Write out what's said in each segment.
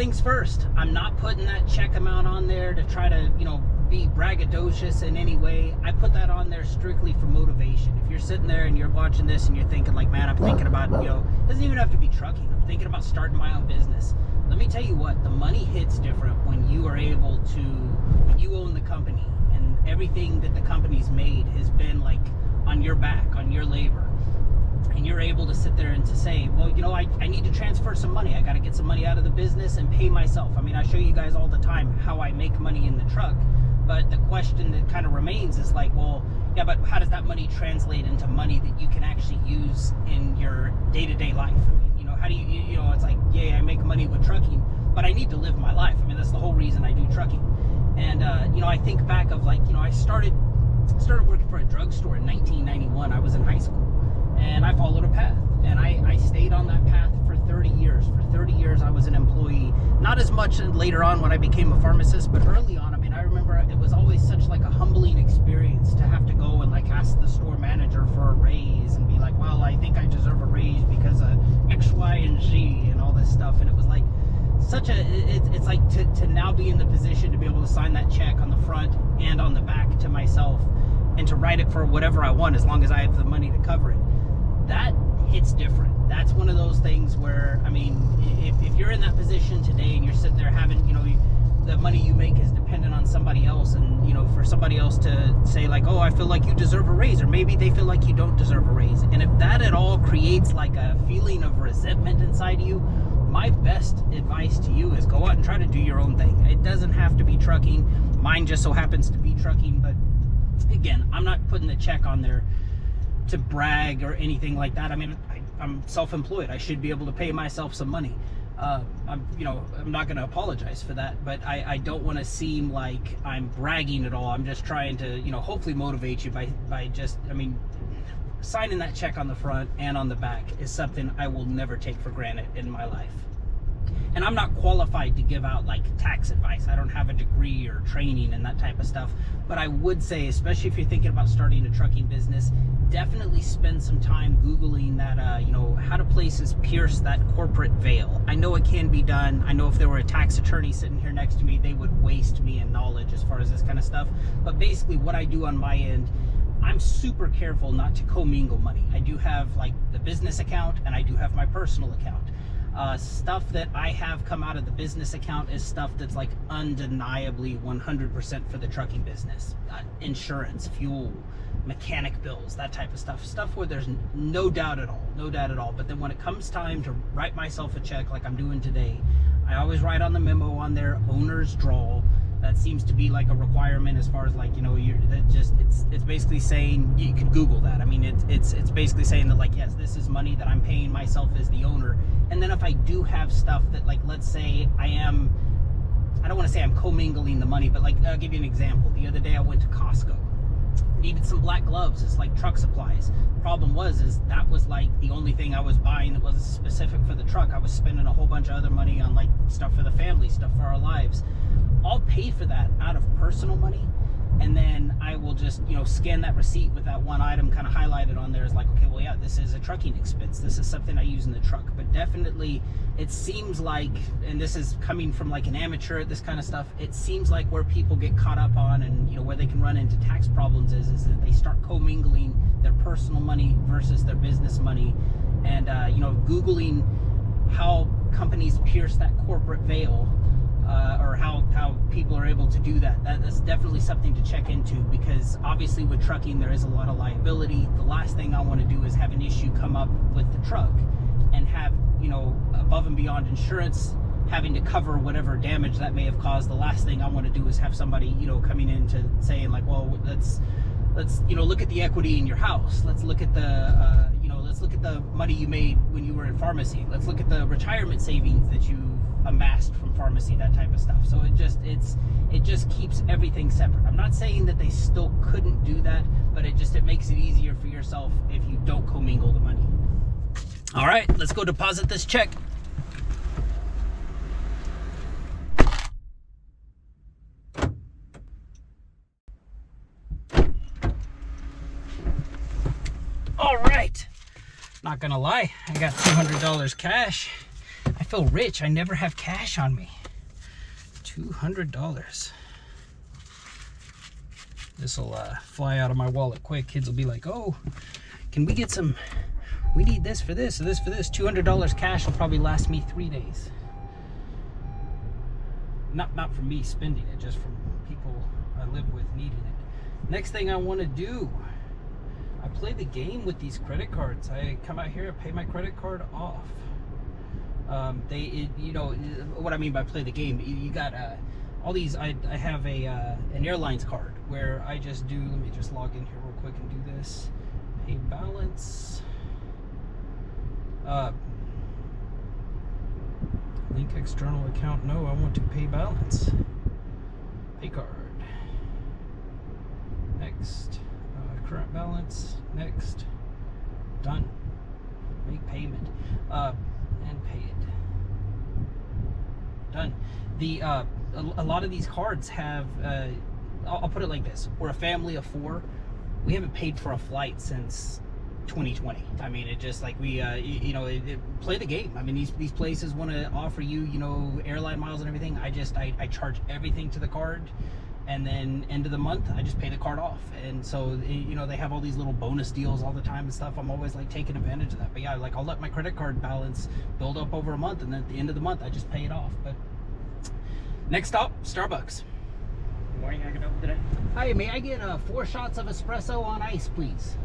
things first, I'm not putting that check amount on there to try to, be braggadocious in any way. I put that on there strictly for motivation. If you're sitting there and you're watching this and you're thinking like, man, I'm thinking about, it doesn't even have to be trucking. I'm thinking about starting my own business. Let me tell you what, the money hits different when you are able to, when you own the company and everything that the company's made has been like on your back, on your labor. And you're able to sit there and to say, well, I need to transfer some money. I got to get some money out of the business and pay myself. I mean, I show you guys all the time how I make money in the truck. But the question that kind of remains is like, well, yeah, but how does that money translate into money that you can actually use in your day-to-day life? I mean, how do you, it's like, yeah, I make money with trucking, but I need to live my life. I mean, that's the whole reason I do trucking. And, I think back of like, I started working for a drugstore in 1991. I was in high school. And I followed a path, and I stayed on that path for 30 years. For 30 years, I was an employee. Not as much later on when I became a pharmacist, but early on, I mean, I remember it was always such like a humbling experience to have to go and like ask the store manager for a raise and be like, well, I think I deserve a raise because of X, Y, and Z and all this stuff. And it was like it's like to now be in the position to be able to sign that check on the front and on the back to myself and to write it for whatever I want as long as I have the money to cover it. That hits different. That's one of those things where, I mean, if you're in that position today and you're sitting there having, the money you make is dependent on somebody else, and, for somebody else to say like, oh, I feel like you deserve a raise, or maybe they feel like you don't deserve a raise. And if that at all creates like a feeling of resentment inside you, my best advice to you is go out and try to do your own thing. It doesn't have to be trucking. Mine just so happens to be trucking, but again, I'm not putting the check on there to brag or anything like that. I mean, I'm self-employed. I should be able to pay myself some money. I'm not going to apologize for that, but I don't want to seem like I'm bragging at all. I'm just trying to, hopefully motivate you by just, signing that check on the front and on the back is something I will never take for granted in my life. And I'm not qualified to give out like tax advice. I don't have a degree or training and that type of stuff. But I would say, especially if you're thinking about starting a trucking business, definitely spend some time Googling that, how do places pierce that corporate veil? I know it can be done. I know if there were a tax attorney sitting here next to me, they would waste me in knowledge as far as this kind of stuff. But basically what I do on my end, I'm super careful not to commingle money. I do have like the business account and I do have my personal account. Stuff that I have come out of the business account is stuff that's like undeniably 100% for the trucking business. Insurance, fuel, mechanic bills, that type of stuff. Stuff where there's no doubt at all. But then when it comes time to write myself a check like I'm doing today, I always write on the memo on there, owner's draw. That seems to be like a requirement as far as like, it's basically saying, you can Google that. I mean, it's basically saying that like, yes, this is money that I'm paying myself as the owner. And then if I do have stuff that like, let's say I don't want to say I'm commingling the money, but like, I'll give you an example. The other day I went to Costco, needed some black gloves. It's like truck supplies. Problem is that was like the only thing I was buying that was specific for the truck. I was spending a whole bunch of other money on like stuff for the family, stuff for our lives. I'll pay for that out of personal money, and then I will just, scan that receipt with that one item kind of highlighted on there as like, okay, well, yeah, this is a trucking expense. This is something I use in the truck. But definitely, it seems like, and this is coming from like an amateur at this kind of stuff, it seems like where people get caught up on and, where they can run into tax problems is that they start commingling their personal money versus their business money. And, Googling how companies pierce that corporate veil, or how people are able to do that. That's definitely something to check into, because obviously with trucking there is a lot of liability. The last thing I want to do is have an issue come up with the truck and have, above and beyond insurance having to cover whatever damage that may have caused. The last thing I want to do is have somebody, coming in to saying like, well, let's look at the equity in your house. Let's look at the let's look at the money you made when you were in pharmacy. Let's look at the retirement savings that you amassed from pharmacy, that type of stuff. So it just keeps everything separate. I'm not saying that they still couldn't do that, but it makes it easier for yourself if you don't commingle the money. All right, let's go deposit this check. All right, not gonna lie, I got $200 cash. I feel rich. I never have cash on me. $200. This will fly out of my wallet quick. Kids will be like, oh, can we get some, we need this for this, or this for this. $200 cash will probably last me 3 days. Not from me spending it, just from people I live with needing it. Next thing I want to do, I play the game with these credit cards. I come out here, I pay my credit card off. You know what I mean by play the game. You got all these. I have an airlines card where I just do. Let me just log in here real quick and do this. Pay balance. Link external account. No, I want to pay balance. Pay card. Next. Current balance. Next. Done. Make payment. And pay it. Done. The a lot of these cards have. I'll put it like this: we're a family of 4. We haven't paid for a flight since 2020. I mean, it just like we, you know, play the game. I mean, these places want to offer you, you know, airline miles and everything. I charge everything to the card, and then end of the month, I just pay the card off. And so, you know, they have all these little bonus deals all the time and stuff. I'm always like taking advantage of that. But yeah, like I'll let my credit card balance build up over a month, and then at the end of the month, I just pay it off. But next stop, Starbucks. Why are you hanging out today? Hi, may I get 4 shots of espresso on ice, please?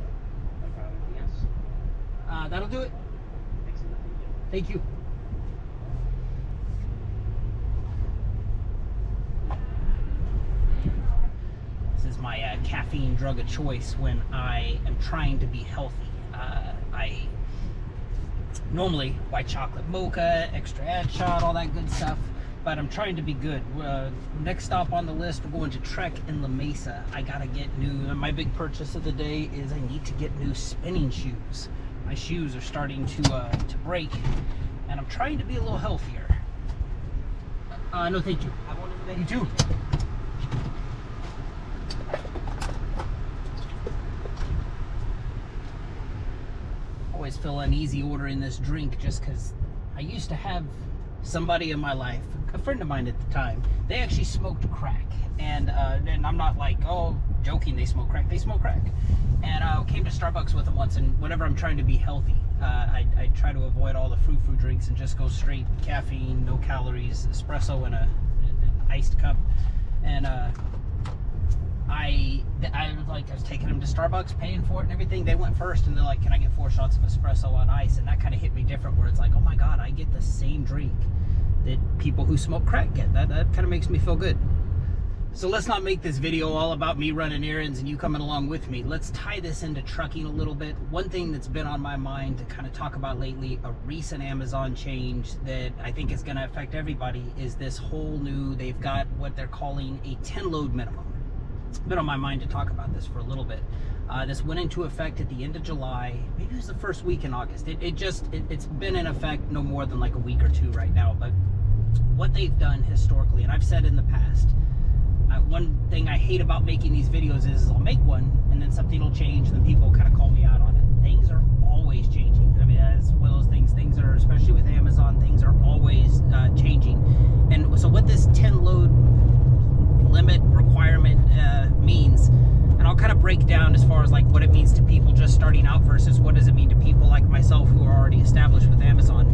No problem. Yes. That'll do it. Thank you. This is my caffeine drug of choice when I am trying to be healthy. I normally white chocolate mocha, extra ad shot, all that good stuff. But I'm trying to be good. Next stop on the list, we're going to Trek in La Mesa. I gotta get new. My big purchase of the day is I need to get new spinning shoes. My shoes are starting to break, and I'm trying to be a little healthier. No, thank you. I wanted to make You too. Always feel uneasy ordering this drink just because I used to have somebody in my life, a friend of mine at the time, they actually smoked crack. And I'm not like, oh, joking, they smoke crack. They smoke crack. And I came to Starbucks with them once, and whenever I'm trying to be healthy, I try to avoid all the frou-frou drinks and just go straight caffeine, no calories, espresso in an iced cup. And I was taking them to Starbucks, paying for it and everything. They went first, and they're like, can I get 4 shots of espresso on ice? And that kind of hit me different, where it's like, oh my God, I get the same drink that people who smoke crack get. That kind of makes me feel good. So let's not make this video all about me running errands and you coming along with me. Let's tie this into trucking a little bit. One thing that's been on my mind to kind of talk about lately, a recent Amazon change that I think is going to affect everybody, is this whole new, they've got what they're calling a 10 load minimum. It's been on my mind to talk about this for a little bit. This went into effect at the end of July. Maybe it was the first week in August. It's been in effect no more than like a week or 2 right now. But what they've done historically, and I've said in the past, one thing I hate about making these videos is I'll make one and then something will change and then people kind of call me out on it. Things are always changing. I mean, that's one of those things. Things are, especially with Amazon, things are always changing. And so what this 10 load limit requirement means, and I'll kind of break down as far as like what it means to people just starting out versus what does it mean to people like myself who are already established with Amazon.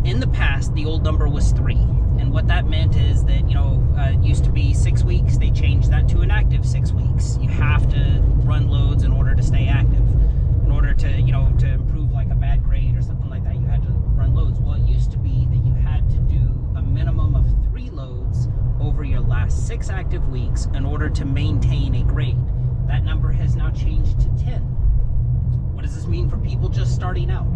In the past, the old number was 3. And what that meant is that, you know, it used to be 6 weeks. They changed that to an active 6 weeks. You have to run loads in order to stay active. In order to, you know, to improve like a bad grade or something like that, you had to run loads. Well, it used to be that you had to do a minimum of 3 loads over your last 6 active weeks in order to maintain a grade. That number has now changed to 10. What does this mean for people just starting out?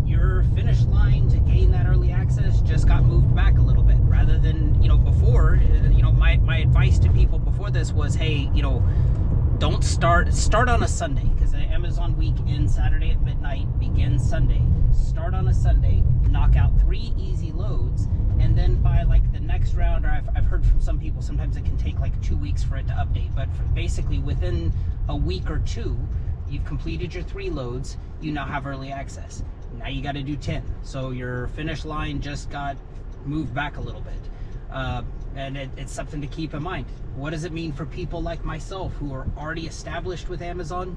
Your finish line to gain that early access just got moved back a little bit. Rather than, you know, before, you know, my advice to people before this was, hey, you know, don't start on a Sunday, because the Amazon week ends Saturday at midnight, begins Sunday. Start on a Sunday, knock out 3 easy loads, and then by like the next round, or I've heard from some people, sometimes it can take like 2 weeks for it to update, but basically within a week or 2, you've completed your 3 loads, you now have early access. Now you got to do 10. So your finish line just got moved back a little bit. And it's something to keep in mind. What does it mean for people like myself who are already established with Amazon?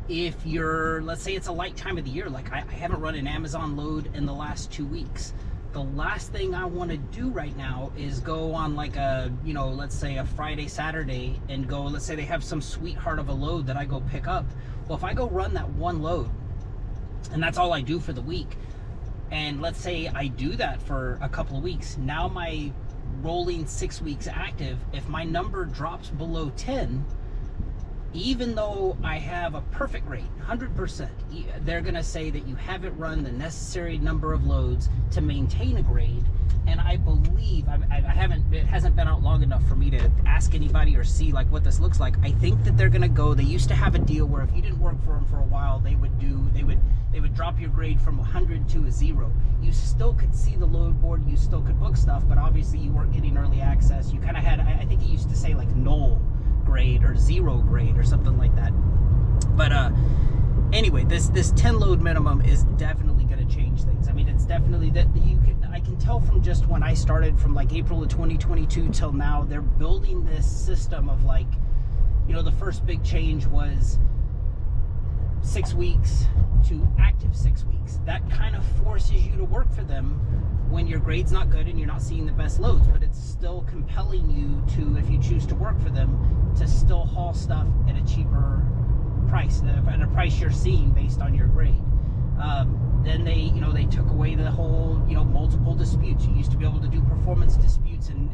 If you're, let's say it's a light time of the year, like I haven't run an Amazon load in the last 2 weeks. The last thing I want to do right now is go on like a, you know, let's say a Friday, Saturday and go, let's say they have some sweetheart of a load that I go pick up. Well, if I go run that one load and that's all I do for the week, and let's say I do that for a couple of weeks, now my rolling 6 weeks active, if my number drops below 10, even though I have a perfect rate, 100%, they're gonna say that you haven't run the necessary number of loads to maintain a grade. And I believe, it hasn't been out long enough for me to ask anybody or see like what this looks like. I think that they're gonna go, they used to have a deal where if you didn't work for them for a while, they would drop your grade from 100 to a 0. You still could see the load board, you still could book stuff, but obviously you weren't getting early access. You kind of had, I think it used to say like null grade or 0 grade or something like that. But anyway, this 10 load minimum is definitely going to change things. I mean, it's definitely that I can tell from just when I started from like April of 2022 till now, they're building this system of like, you know, the first big change was 6 weeks to active 6 weeks. That kind of forces you to work for them when your grade's not good and you're not seeing the best loads, but it's still compelling you to, if you choose to work for them, to still haul stuff at a cheaper price, at a price you're seeing based on your grade. Then they took away the whole, multiple disputes. You used to be able to do performance disputes and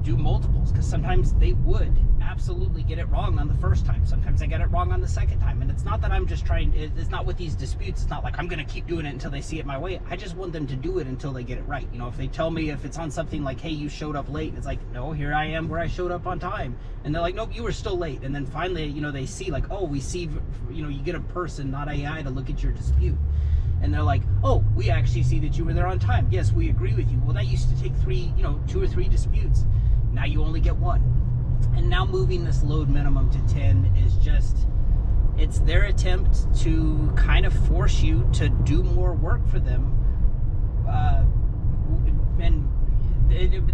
do multiples, because sometimes they would absolutely get it wrong on the first time. Sometimes they get it wrong on the second time. And it's not that I'm just trying, it's not with these disputes, it's not like I'm going to keep doing it until they see it my way. I just want them to do it until they get it right. If they tell me, if it's on something like, hey, you showed up late, it's like, no, here I am where I showed up on time. And they're like, nope, you were still late. And then finally, they see like, oh, we see, you get a person, not AI, to look at your dispute. And they're like, oh, we actually see that you were there on time. Yes, we agree with you. Well, that used to take 2 or 3 disputes. Now you only get 1. And now moving this load minimum to 10 is just, it's their attempt to kind of force you to do more work for them.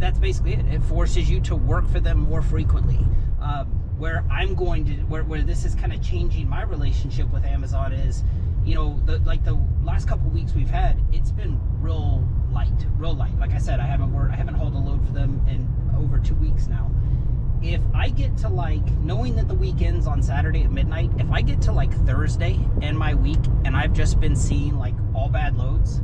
That's basically it. It forces you to work for them more frequently. Where I'm going to, where this is kind of changing my relationship with Amazon is, the last couple of weeks we've had, it's been real light. Like I said, I haven't hauled a load for them in over 2 weeks now. If I get to knowing that the week ends on Saturday at midnight, if I get to Thursday in my week and I've just been seeing all bad loads,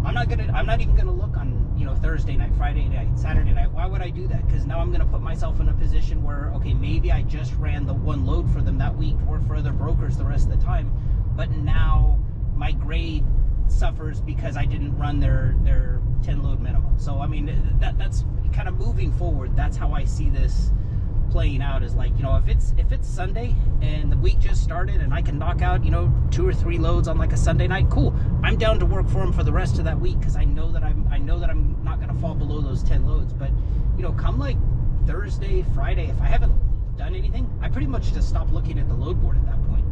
I'm not even gonna look on Thursday night, Friday night, Saturday night. Why would I do that? Because now I'm gonna put myself in a position where, okay, maybe I just ran the 1 load for them that week, or for other brokers the rest of the time, but now my grade suffers because I didn't run their 10 load minimum. So I mean, that's kind of moving forward. That's how I see this playing out, is if it's Sunday and the week just started and I can knock out 2 or 3 loads on a Sunday night, cool. I'm down to work for them for the rest of that week, because I know that I'm not going to fall below those 10 loads. But come Thursday, Friday, if I haven't done anything, I pretty much just stop looking at the load board at that point.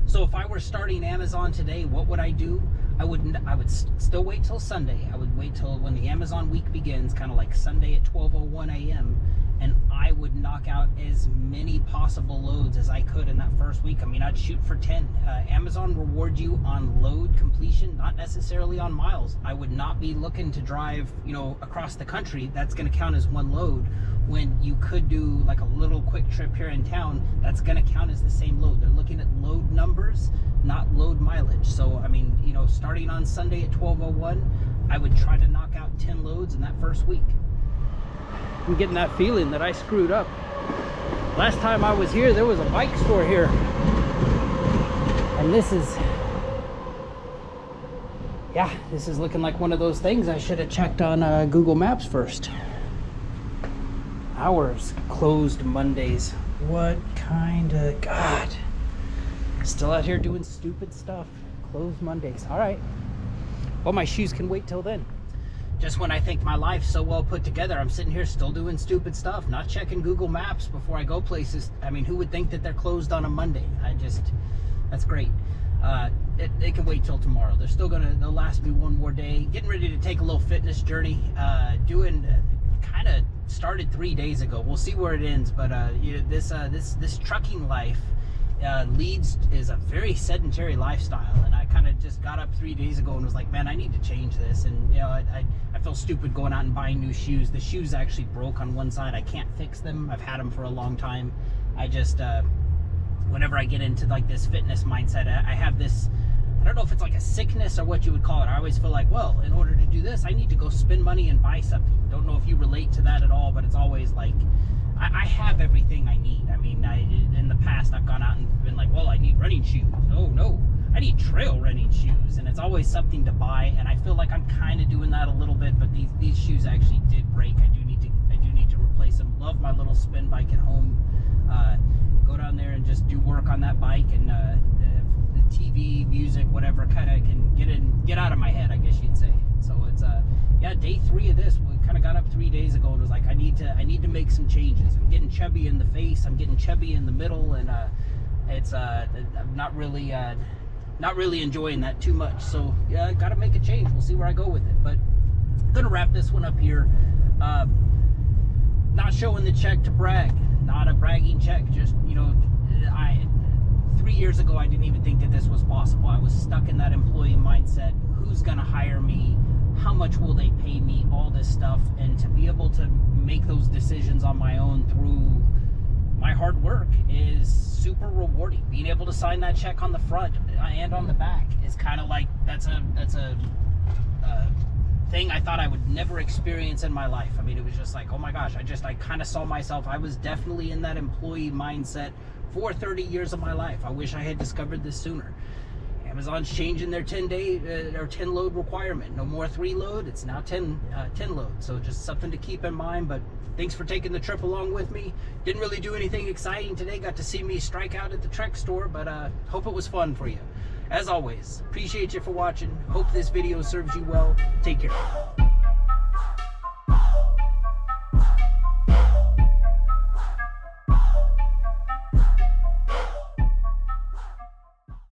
So if I were starting Amazon today, what would I do? I would still wait till Sunday. I would wait till when the Amazon week begins, kind of like Sunday at 12:01 a.m. and I would knock out as many possible loads as I could in that first week. I mean, I'd shoot for 10. Amazon rewards you on load completion, not necessarily on miles. I would not be looking to drive, across the country. That's going to count as 1 load, when you could do a little quick trip here in town. That's going to count as the same load. They're looking at load numbers, not load mileage. So I mean, starting on Sunday at 12:01, I would try to knock out 10 loads in that first week. I'm getting that feeling that I screwed up. Last time I was here, there was a bike store here, and this is looking like one of those things I should have checked on Google Maps first. Hours closed Mondays. What kind of, God, still out here doing stupid stuff. Closed Mondays. All right, well, my shoes can wait till then. Just when I think my life's so well put together, I'm sitting here still doing stupid stuff, not checking Google Maps before I go places. I mean, who would think that they're closed on a Monday? That's great. It can wait till tomorrow. They'll last me one more day. Getting ready to take a little fitness journey. Kind of started 3 days ago. We'll see where it ends, but this trucking life is a very sedentary lifestyle, and I kind of just got up 3 days ago and was like, man, I need to change this. And I feel stupid going out and buying new shoes. The shoes actually broke on one side. I can't fix them. I've had them for a long time. I just whenever I get into like this fitness mindset, I have this, I don't know if it's like a sickness or what you would call it. I always feel like, well, in order to do this, I need to go spend money and buy something. Don't know if you relate to that at all, but it's always like, I have everything I need. I mean, in the past, I've gone out and been like, well, I need running shoes. Oh, no, I need trail running shoes. And it's always something to buy. And I feel like I'm kind of doing that a little bit, but these shoes actually did break. I do need to replace them. Love my little spin bike at home. Go down there and just do work on that bike, and the TV, music, whatever, kind of can get out of my head, I guess you'd say. So it's day 3 of this. We kind of got up 3 days ago and was like, I need to make some changes. I'm getting chubby in the face. I'm getting chubby in the middle, and I'm not really enjoying that too much. So yeah, got to make a change. We'll see where I go with it. But I'm gonna wrap this one up here. Not showing the check to brag. Not a bragging check. Just 3 years ago, I didn't even think that this was possible. I was stuck in that employee mindset. Who's gonna hire me? How much will they pay me? All this stuff. And to be able to make those decisions on my own through my hard work is super rewarding. Being able to sign that check on the front and on the back is kind of like, that's a thing I thought I would never experience in my life. I mean, it was just like, oh my gosh, I kind of saw myself. I was definitely in that employee mindset for 30 years of my life. I wish I had discovered this sooner. Amazon's changing their 10-day or 10 load requirement. No more 3 load. It's now 10 load. So just something to keep in mind. But thanks for taking the trip along with me. Didn't really do anything exciting today. Got to see me strike out at the Trek store, but hope it was fun for you. As always, appreciate you for watching. Hope this video serves you well. Take care.